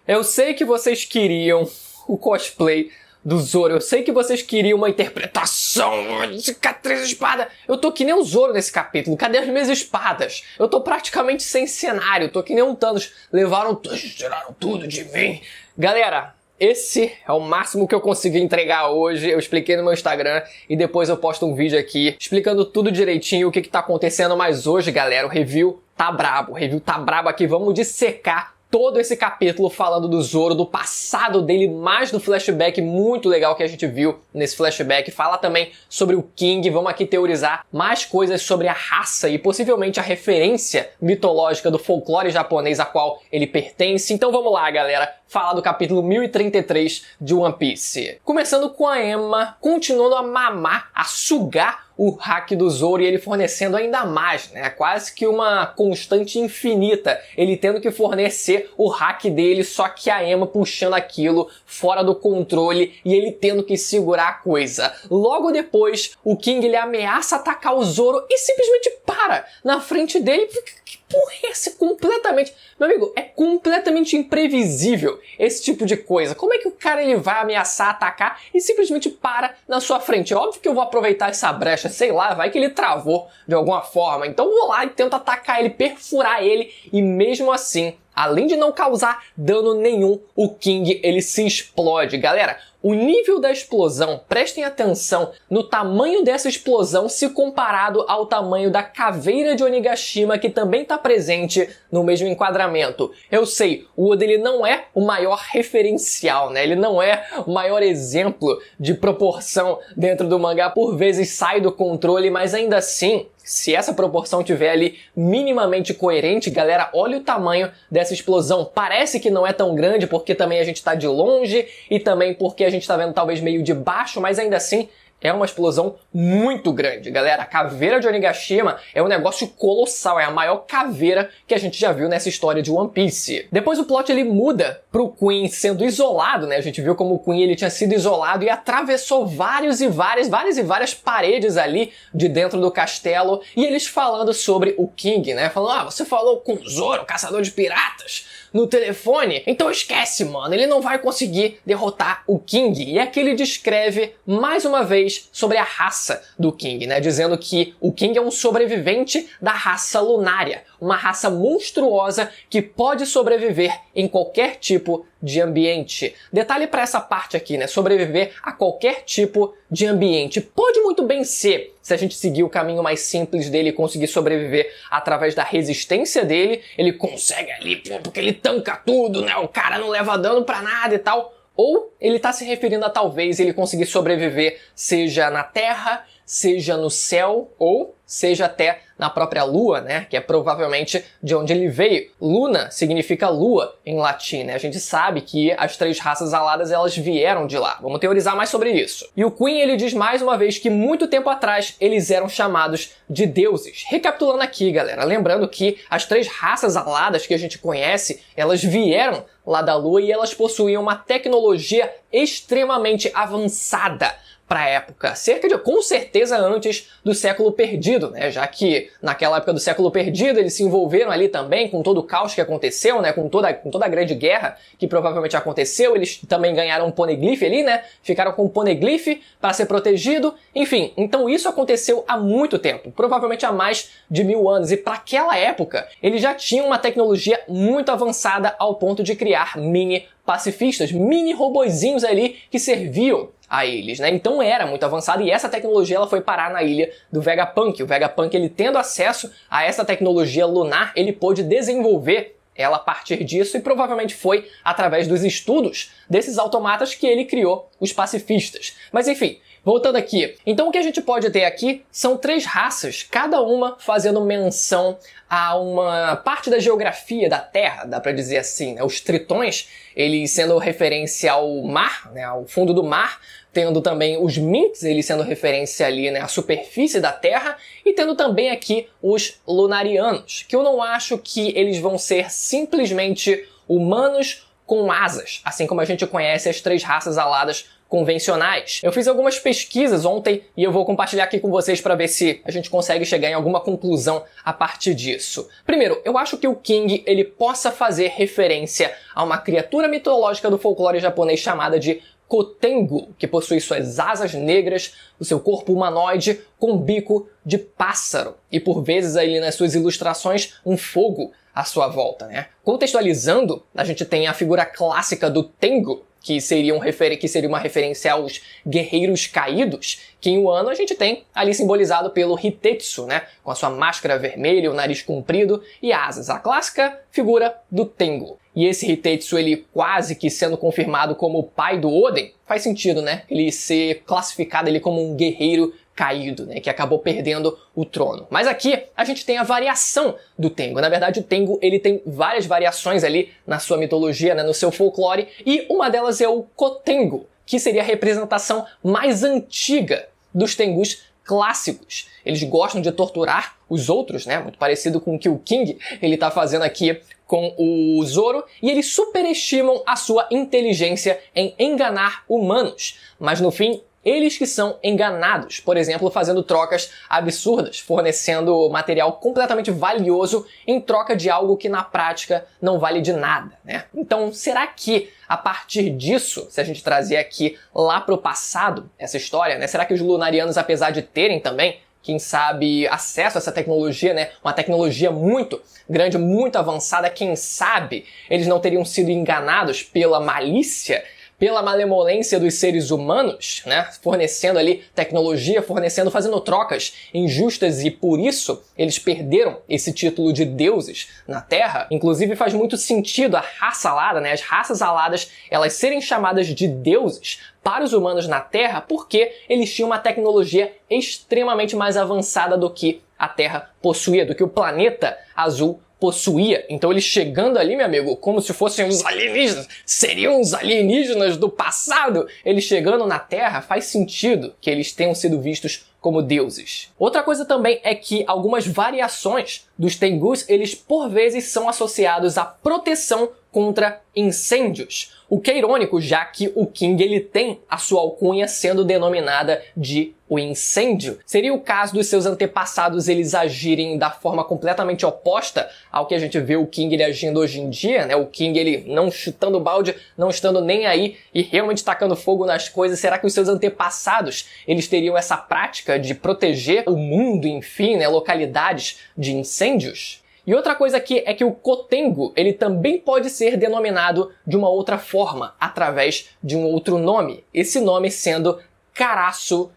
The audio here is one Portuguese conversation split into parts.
Eu sei que vocês queriam o cosplay do Zoro, eu sei que vocês queriam uma interpretação de cicatriz de espada. Eu tô que nem o Zoro nesse capítulo, cadê as minhas espadas? Eu tô praticamente sem cenário, tô que nem um Thanos, tiraram tudo de mim. Galera, esse é o máximo que eu consegui entregar hoje. Eu expliquei no meu Instagram e depois eu posto um vídeo aqui explicando tudo direitinho o que tá acontecendo. Mas hoje, galera, o review tá brabo. Aqui. Vamos dissecar todo esse capítulo falando do Zoro, do passado dele, mais do flashback muito legal que a gente viu nesse flashback. Fala também sobre o King, vamos aqui teorizar mais coisas sobre a raça e possivelmente a referência mitológica do folclore japonês a qual ele pertence. Então vamos lá, galera, falar do capítulo 1033 de One Piece. Começando com a Emma continuando a mamar, a sugar o hack do Zoro e ele fornecendo ainda mais, né? Quase que uma constante infinita. Ele tendo que fornecer o hack dele, só que a Emma puxando aquilo fora do controle e ele tendo que segurar a coisa. Logo depois, o King ele ameaça atacar o Zoro e simplesmente para na frente dele. Que porra é essa? Completamente... Meu amigo, é completamente imprevisível esse tipo de coisa. Como é que o cara ele vai ameaçar atacar e simplesmente para na sua frente? É óbvio que eu vou aproveitar essa brecha, sei lá, vai que ele travou de alguma forma. Então vou lá e tento atacar ele, perfurar ele e mesmo assim, além de não causar dano nenhum, o King ele se explode. Galera, o nível da explosão, prestem atenção no tamanho dessa explosão se comparado ao tamanho da caveira de Onigashima que também está presente no mesmo enquadramento. Eu sei, o Oda ele não é o maior referencial, né? Ele não é o maior exemplo de proporção dentro do mangá, por vezes sai do controle, mas ainda assim, se essa proporção tiver ali minimamente coerente, galera, olha o tamanho dessa explosão. Parece que não é tão grande porque também a gente tá de longe e também porque a gente tá vendo talvez meio de baixo, mas ainda assim é uma explosão muito grande, galera. A caveira de Onigashima é um negócio colossal, é a maior caveira que a gente já viu nessa história de One Piece. Depois o plot ele muda pro Queen sendo isolado, né? A gente viu como o Queen ele tinha sido isolado e atravessou várias paredes ali de dentro do castelo e eles falando sobre o King, né? Falando, você falou com o Zoro, caçador de piratas, no telefone? Então esquece, mano, ele não vai conseguir derrotar o King. E aqui ele descreve mais uma vez sobre a raça do King, né? Dizendo que o King é um sobrevivente da raça lunária, uma raça monstruosa que pode sobreviver em qualquer tipo de ambiente. Detalhe para essa parte aqui, né? Sobreviver a qualquer tipo de ambiente. Pode muito bem ser, se a gente seguir o caminho mais simples dele e conseguir sobreviver através da resistência dele, ele consegue ali, porque ele tanca tudo, né? O cara não leva dano pra nada e tal. Ou ele tá se referindo a talvez ele conseguir sobreviver seja na terra, seja no céu, ou seja até na própria lua, né? Que é provavelmente de onde ele veio. Luna significa lua em latim, né? A gente sabe que as três raças aladas elas vieram de lá. Vamos teorizar mais sobre isso. E o Queen ele diz mais uma vez que muito tempo atrás eles eram chamados de deuses. Recapitulando aqui, galera, lembrando que as três raças aladas que a gente conhece, elas vieram lá da lua e elas possuíam uma tecnologia extremamente avançada para a época, com certeza antes do século perdido, né? Já que naquela época do século perdido eles se envolveram ali também com todo o caos que aconteceu, né? Com toda a grande guerra que provavelmente aconteceu, eles também ganharam um poneglyph ali, né? Ficaram com um poneglyph para ser protegido, enfim, então isso aconteceu há muito tempo, provavelmente há mais de 1000 anos, e para aquela época eles já tinham uma tecnologia muito avançada ao ponto de criar mini pacifistas, mini robozinhos ali que serviam a eles, né? Então era muito avançado e essa tecnologia ela foi parar na ilha do Vegapunk. O Vegapunk, ele tendo acesso a essa tecnologia lunar, ele pôde desenvolver ela a partir disso e provavelmente foi através dos estudos desses automatas que ele criou os pacifistas. Mas enfim, voltando aqui. Então o que a gente pode ter aqui são três raças, cada uma fazendo menção a uma parte da geografia da Terra, dá pra dizer assim, né? Os tritões, eles sendo referência ao mar, né? Ao fundo do mar, tendo também os Minks, eles sendo referência ali, né? À superfície da Terra, e tendo também aqui os Lunarianos, que eu não acho que eles vão ser simplesmente humanos com asas, assim como a gente conhece as três raças aladas convencionais. Eu fiz algumas pesquisas ontem e eu vou compartilhar aqui com vocês para ver se a gente consegue chegar em alguma conclusão a partir disso. Primeiro, eu acho que o King ele possa fazer referência a uma criatura mitológica do folclore japonês chamada de Kotengu, que possui suas asas negras, o seu corpo humanoide com bico de pássaro e por vezes aí nas suas ilustrações um fogo à sua volta, né? Contextualizando, a gente tem a figura clássica do Tengu, que seria uma referência aos guerreiros caídos, que em Wano a gente tem ali simbolizado pelo Hitetsu, né? Com a sua máscara vermelha, o nariz comprido e asas. A clássica figura do Tengu. E esse Hitetsu, ele quase que sendo confirmado como o pai do Oden, faz sentido, né? Ele ser classificado ali como um guerreiro caído, né, que acabou perdendo o trono. Mas aqui a gente tem a variação do Tengu. Na verdade, o Tengu ele tem várias variações ali na sua mitologia, né, no seu folclore, e uma delas é o Kotengu, que seria a representação mais antiga dos Tengus clássicos. Eles gostam de torturar os outros, né, muito parecido com o que o King ele tá fazendo aqui com o Zoro, e eles superestimam a sua inteligência em enganar humanos. Mas no fim, eles que são enganados, por exemplo, fazendo trocas absurdas, fornecendo material completamente valioso em troca de algo que na prática não vale de nada, né? Então, será que a partir disso, se a gente trazer aqui lá pro passado essa história, né? Será que os lunarianos, apesar de terem também, quem sabe, acesso a essa tecnologia, né? Uma tecnologia muito grande, muito avançada, quem sabe eles não teriam sido enganados pela malícia, pela malemolência dos seres humanos, né, fornecendo ali tecnologia, fazendo trocas injustas e por isso eles perderam esse título de deuses na Terra. Inclusive faz muito sentido a raça alada, né, as raças aladas, elas serem chamadas de deuses para os humanos na Terra porque eles tinham uma tecnologia extremamente mais avançada do que a Terra possuía, do que o planeta azul possuía. Então eles chegando ali, meu amigo, como se fossem os alienígenas, seriam os alienígenas do passado, eles chegando na Terra, faz sentido que eles tenham sido vistos como deuses. Outra coisa também é que algumas variações dos Tengus, eles por vezes são associados à proteção contra incêndios. O que é irônico, já que o King ele tem a sua alcunha sendo denominada de o incêndio. Seria o caso dos seus antepassados eles agirem da forma completamente oposta ao que a gente vê o King ele agindo hoje em dia, né? O King ele não chutando balde, não estando nem aí e realmente tacando fogo nas coisas. Será que os seus antepassados eles teriam essa prática de proteger o mundo, enfim, né? Localidades de incêndios? E outra coisa aqui é que o Kotengu, ele também pode ser denominado de uma outra forma, através de um outro nome. Esse nome sendo Karasu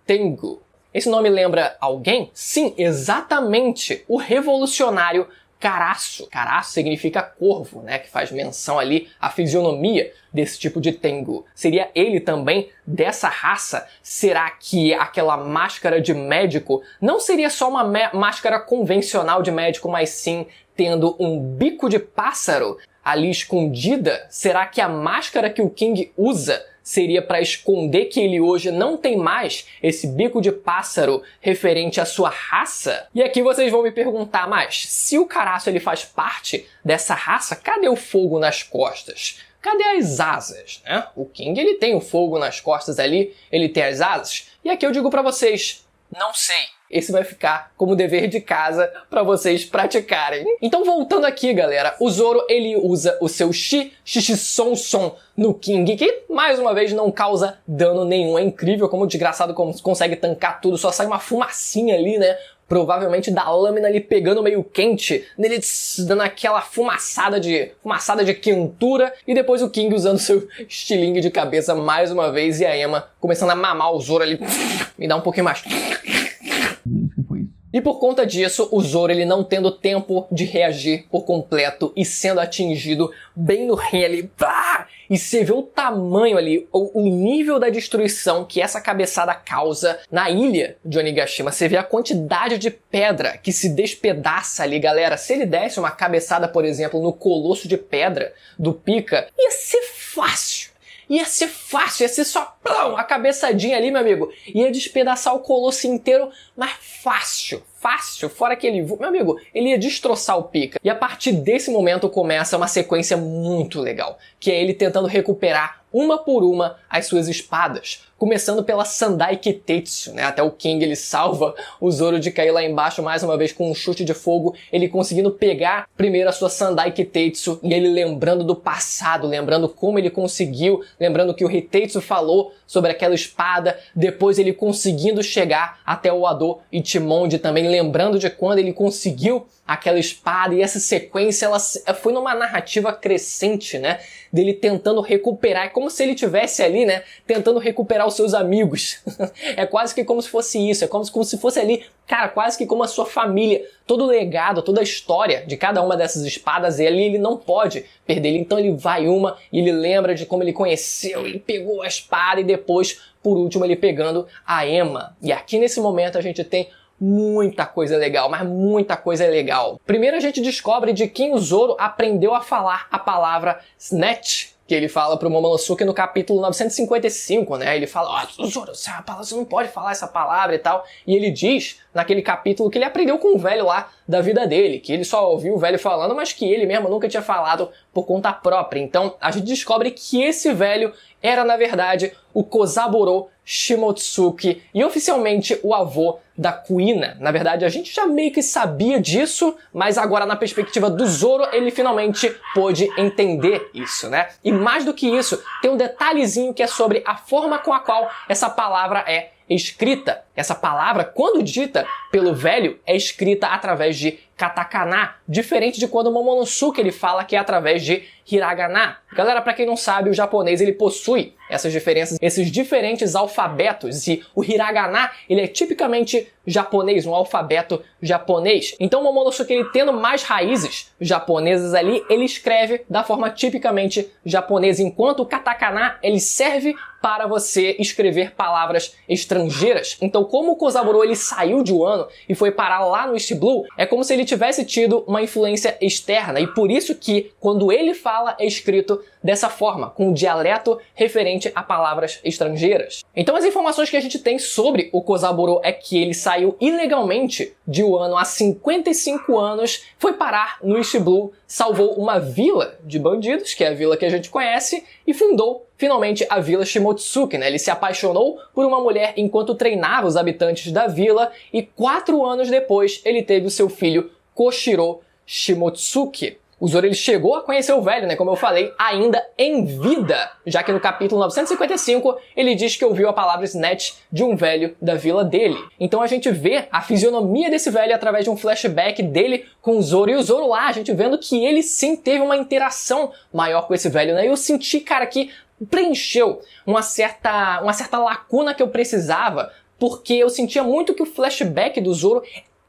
Tengu. Esse nome lembra alguém? Sim, exatamente, o revolucionário Karasu. Karasu significa corvo, né, que faz menção ali à fisionomia desse tipo de Tengu. Seria ele também dessa raça? Será que aquela máscara de médico não seria só uma máscara convencional de médico, mas sim tendo um bico de pássaro ali escondida? Será que a máscara que o King usa seria para esconder que ele hoje não tem mais esse bico de pássaro referente à sua raça? E aqui vocês vão me perguntar, mas se o Karasu ele faz parte dessa raça, cadê o fogo nas costas? Cadê as asas, né? O King ele tem o fogo nas costas ali, ele tem as asas. E aqui eu digo para vocês, não sei. Esse vai ficar como dever de casa para vocês praticarem. Então voltando aqui, galera, o Zoro ele usa o seu Shi-Shi-Son-Son no King, que mais uma vez não causa dano nenhum. É incrível como o desgraçado consegue tancar tudo, só sai uma fumacinha ali, né? Provavelmente da lâmina ali pegando meio quente, nele dando aquela fumaçada de quentura, e depois o King usando seu estilingue de cabeça mais uma vez, e a Emma começando a mamar o Zoro ali, me dá um pouquinho mais. E por conta disso, o Zoro ele não tendo tempo de reagir por completo e sendo atingido bem no rim ali, e você vê o tamanho ali, o nível da destruição que essa cabeçada causa na ilha de Onigashima. Você vê a quantidade de pedra que se despedaça ali, galera. Se ele desse uma cabeçada, por exemplo, no colosso de pedra do Pika, ia ser fácil. Ia ser só plão, a cabeçadinha ali, meu amigo. Ia despedaçar o colosso inteiro, mas fácil, fora que ele... Meu amigo, ele ia destroçar o Pika. E a partir desse momento começa uma sequência muito legal, que é ele tentando recuperar uma por uma as suas espadas, começando pela Sandai Kitetsu, né? Até o King ele salva o Zoro de cair lá embaixo mais uma vez com um chute de fogo, ele conseguindo pegar primeiro a sua Sandai Kitetsu e ele lembrando do passado, lembrando como ele conseguiu, lembrando que o Hitetsu falou sobre aquela espada, depois ele conseguindo chegar até o Ado Ichimonji também, lembrando de quando ele conseguiu aquela espada, e essa sequência ela foi numa narrativa crescente, né, dele tentando recuperar, é como se ele tivesse ali, né, tentando recuperar os seus amigos. É quase que como se fosse isso, é como se fosse ali, cara, quase que como a sua família, todo o legado, toda a história de cada uma dessas espadas, e ali ele não pode perder, então ele vai uma e ele lembra de como ele conheceu, ele pegou a espada e depois, por último, ele pegando a Ema. E aqui nesse momento a gente tem muita coisa legal, mas muita coisa legal. Primeiro a gente descobre de quem o Zoro aprendeu a falar a palavra Snatch, que ele fala pro Momonosuke no capítulo 955, né? Ele fala, Zoro, você não pode falar essa palavra e tal. E ele diz, naquele capítulo, que ele aprendeu com o velho lá da vida dele, que ele só ouviu o velho falando, mas que ele mesmo nunca tinha falado por conta própria. Então, a gente descobre que esse velho era, na verdade, o Kozaburo Shimotsuki e oficialmente o avô da Kuina. Na verdade, a gente já meio que sabia disso, mas agora na perspectiva do Zoro, ele finalmente pôde entender isso, né? E mais do que isso, tem um detalhezinho que é sobre a forma com a qual essa palavra é escrita. Essa palavra, quando dita pelo velho, é escrita através de katakana, diferente de quando o Momonosuke ele fala que é através de hiragana. Galera, para quem não sabe, o japonês ele possui essas diferenças, esses diferentes alfabetos, e o hiragana ele é tipicamente japonês, um alfabeto japonês. Então o Momonosuke ele tendo mais raízes japonesas ali, ele escreve da forma tipicamente japonesa, enquanto o katakana ele serve para você escrever palavras estrangeiras. Então, como o Kozaburo ele saiu de Wano e foi parar lá no East Blue, é como se ele tivesse tido uma influência externa, e por isso que quando ele fala é escrito dessa forma, com um dialeto referente a palavras estrangeiras. Então as informações que a gente tem sobre o Kozaburo é que ele saiu ilegalmente de Wano há 55 anos, foi parar no East Blue, salvou uma vila de bandidos, que é a vila que a gente conhece, e fundou finalmente a Vila Shimotsuki, né? Ele se apaixonou por uma mulher enquanto treinava os habitantes da vila, e 4 anos depois ele teve o seu filho Koshiro Shimotsuki. O Zoro ele chegou a conhecer o velho, né, como eu falei, ainda em vida, já que no capítulo 955 ele diz que ouviu a palavra Snatch de um velho da vila dele. Então a gente vê a fisionomia desse velho através de um flashback dele com o Zoro, e o Zoro lá, a gente vendo que ele sim teve uma interação maior com esse velho, né, e eu senti, cara, que preencheu uma certa lacuna que eu precisava, porque eu sentia muito que o flashback do Zoro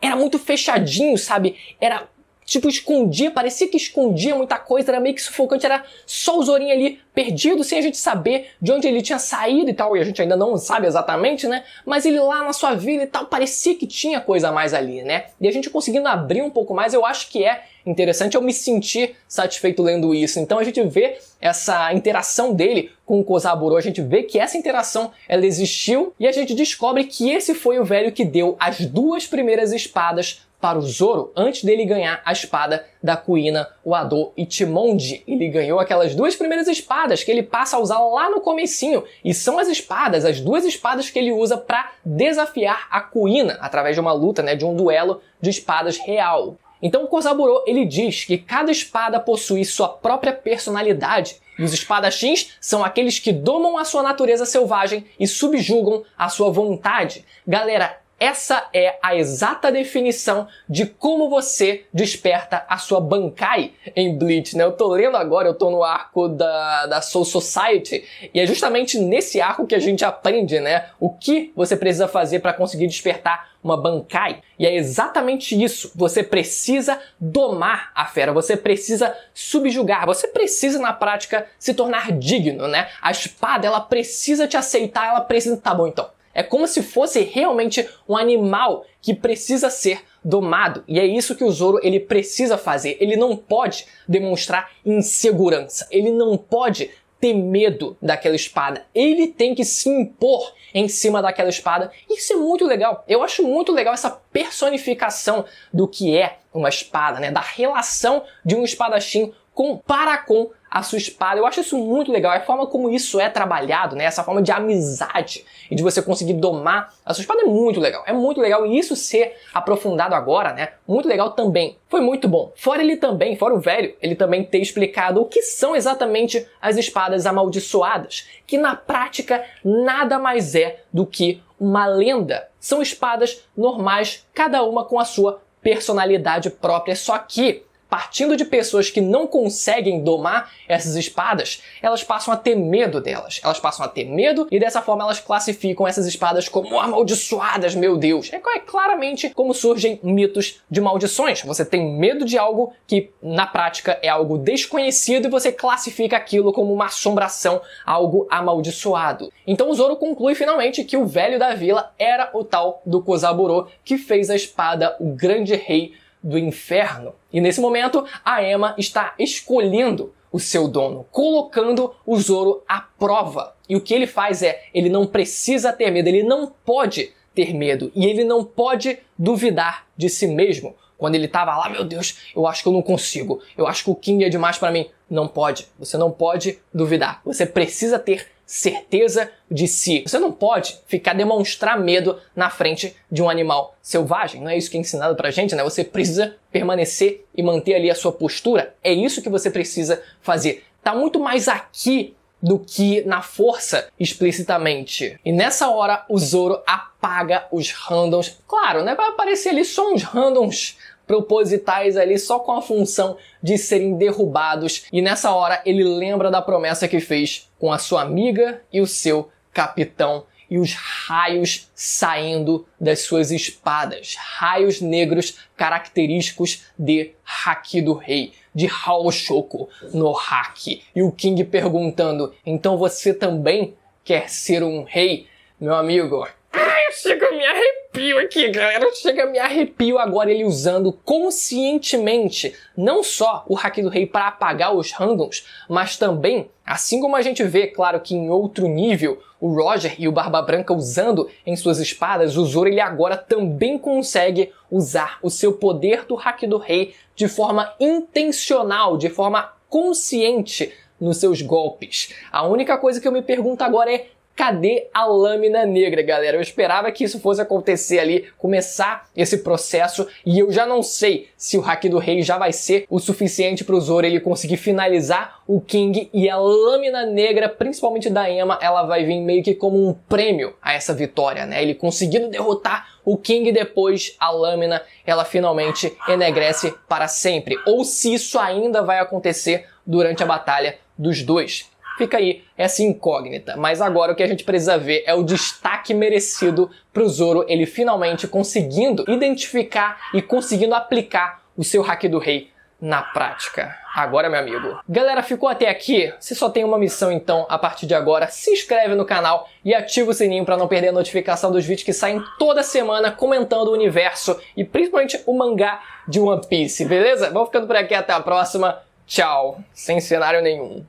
era muito fechadinho, sabe? Era tipo, escondia, parecia que escondia muita coisa, era meio que sufocante, era só o Zorinho ali perdido, sem a gente saber de onde ele tinha saído e tal, e a gente ainda não sabe exatamente, né? Mas ele lá na sua vila e tal, parecia que tinha coisa a mais ali, né? E a gente conseguindo abrir um pouco mais, eu acho que é interessante, eu me senti satisfeito lendo isso. Então a gente vê essa interação dele com o Kozaburo, a gente vê que essa interação, ela existiu, e a gente descobre que esse foi o velho que deu as 2 primeiras espadas para o Zoro antes dele ganhar a espada da Kuina, o Ado Ichimonji. Ele ganhou aquelas 2 primeiras espadas que ele passa a usar lá no comecinho, e são as espadas, as 2 espadas que ele usa para desafiar a Kuina através de uma luta, né, de um duelo de espadas real. Então o Kozaburo ele diz que cada espada possui sua própria personalidade, e os espadachins são aqueles que domam a sua natureza selvagem e subjugam a sua vontade. Galera, essa é a exata definição de como você desperta a sua Bankai em Bleach, né? Eu tô lendo agora, eu tô no arco da Soul Society, e é justamente nesse arco que a gente aprende, né, o que você precisa fazer para conseguir despertar uma Bankai. E é exatamente isso. Você precisa domar a fera, você precisa subjugar, você precisa na prática se tornar digno, né? A espada, ela precisa te aceitar, ela precisa... Tá bom, então. É como se fosse realmente um animal que precisa ser domado. E é isso que o Zoro ele precisa fazer. Ele não pode demonstrar insegurança. Ele não pode ter medo daquela espada. Ele tem que se impor em cima daquela espada. Isso é muito legal. Eu acho muito legal essa personificação do que é uma espada, né? Da relação de um espadachim com a sua espada. Eu acho isso muito legal, é a forma como isso é trabalhado, né? Essa forma de amizade e de você conseguir domar a sua espada é muito legal. É muito legal e isso ser aprofundado agora, né? Muito legal também. Foi muito bom. Fora o velho, ele também ter explicado o que são exatamente as espadas amaldiçoadas, que na prática nada mais é do que uma lenda. São espadas normais, cada uma com a sua personalidade própria, só que partindo de pessoas que não conseguem domar essas espadas, elas passam a ter medo delas. Elas passam a ter medo e dessa forma elas classificam essas espadas como amaldiçoadas, meu Deus. É claramente como surgem mitos de maldições. Você tem medo de algo que na prática é algo desconhecido e você classifica aquilo como uma assombração, algo amaldiçoado. Então o Zoro conclui finalmente que o velho da vila era o tal do Kozaburo que fez a espada o grande rei do inferno. E nesse momento, a Emma está escolhendo o seu dono, colocando o Zoro à prova. E o que ele faz ele não precisa ter medo, ele não pode ter medo, e ele não pode duvidar de si mesmo. Quando ele estava lá, meu Deus, eu acho que eu não consigo, eu acho que o King é demais para mim. Não pode, você não pode duvidar, você precisa ter certeza de si. Você não pode demonstrar medo na frente de um animal selvagem. Não é isso que é ensinado pra gente, né? Você precisa permanecer e manter ali a sua postura. É isso que você precisa fazer. Tá muito mais aqui do que na força explicitamente. E nessa hora o Zoro apaga os randoms. Claro, né? Vai aparecer ali só uns randoms propositais ali só com a função de serem derrubados, e nessa hora ele lembra da promessa que fez com a sua amiga e o seu capitão, e os raios saindo das suas espadas, raios negros característicos de Haki do Rei, de Haoshoku no Haki, e o King perguntando, então você também quer ser um rei, meu amigo? Chega, me arrepio aqui, galera. Chega, me arrepio agora ele usando conscientemente não só o Haki do Rei para apagar os randoms, mas também, assim como a gente vê, claro que em outro nível, o Roger e o Barba Branca usando em suas espadas, o Zoro ele agora também consegue usar o seu poder do Haki do Rei de forma intencional, de forma consciente nos seus golpes. A única coisa que eu me pergunto agora é: cadê a lâmina negra, galera? Eu esperava que isso fosse acontecer ali, começar esse processo, e eu já não sei se o Haki do Rei já vai ser o suficiente para o Zoro ele conseguir finalizar o King, e a lâmina negra, principalmente da Emma, ela vai vir meio que como um prêmio a essa vitória, né? Ele conseguindo derrotar o King, depois a lâmina, ela finalmente enegrece para sempre. Ou se isso ainda vai acontecer durante a batalha dos dois. Fica aí essa incógnita, mas agora o que a gente precisa ver é o destaque merecido pro Zoro, ele finalmente conseguindo identificar e conseguindo aplicar o seu Haki do Rei na prática. Agora, meu amigo. Galera, ficou até aqui? Você só tem uma missão então a partir de agora. Se inscreve no canal e ativa o sininho para não perder a notificação dos vídeos que saem toda semana comentando o universo e principalmente o mangá de One Piece, beleza? Vamos ficando por aqui, até a próxima. Tchau. Sem cenário nenhum.